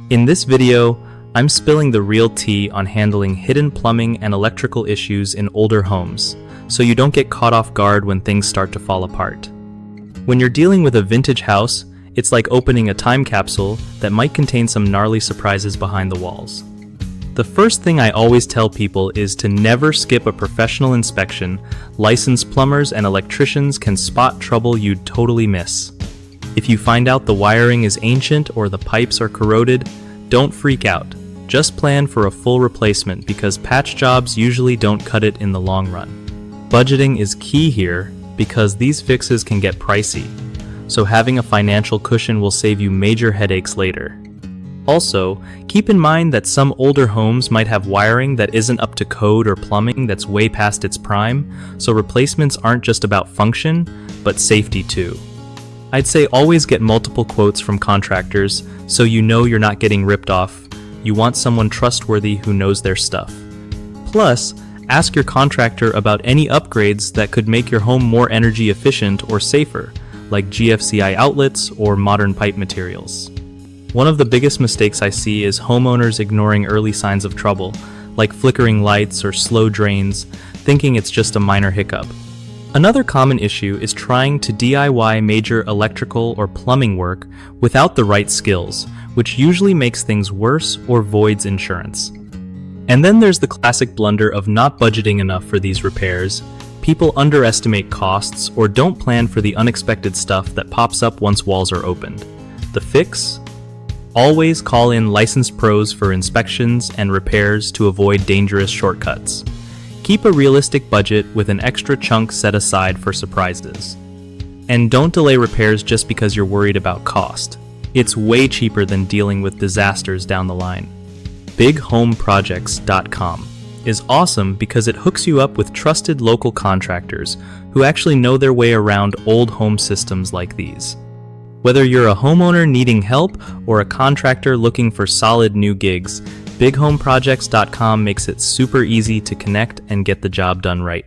In this video, I'm spilling the real tea on handling hidden plumbing and electrical issues in older homes, so you don't get caught off guard when things start to fall apart. When you're dealing with a vintage house, it's like opening a time capsule that might contain some gnarly surprises behind the walls. The first thing I always tell people is to never skip a professional inspection. Licensed plumbers and electricians can spot trouble you'd totally miss. If you find out the wiring is ancient or the pipes are corroded, don't freak out. Just plan for a full replacement because patch jobs usually don't cut it in the long run. Budgeting is key here because these fixes can get pricey, so having a financial cushion will save you major headaches later. Also, keep in mind that some older homes might have wiring that isn't up to code or plumbing that's way past its prime, so replacements aren't just about function, but safety too. I'd say always get multiple quotes from contractors so you know you're not getting ripped off. You want someone trustworthy who knows their stuff. Plus, ask your contractor about any upgrades that could make your home more energy efficient or safer, like GFCI outlets or modern pipe materials. One of the biggest mistakes I see is homeowners ignoring early signs of trouble, like flickering lights or slow drains, thinking it's just a minor hiccup. Another common issue is trying to DIY major electrical or plumbing work without the right skills, which usually makes things worse or voids insurance. And then there's the classic blunder of not budgeting enough for these repairs. People underestimate costs or don't plan for the unexpected stuff that pops up once walls are opened. The fix? Always call in licensed pros for inspections and repairs to avoid dangerous shortcuts. Keep a realistic budget with an extra chunk set aside for surprises. And don't delay repairs just because you're worried about cost. It's way cheaper than dealing with disasters down the line. BigHomeProjects.com is awesome because it hooks you up with trusted local contractors who actually know their way around old home systems like these. Whether you're a homeowner needing help or a contractor looking for solid new gigs, BigHomeProjects.com makes it super easy to connect and get the job done right.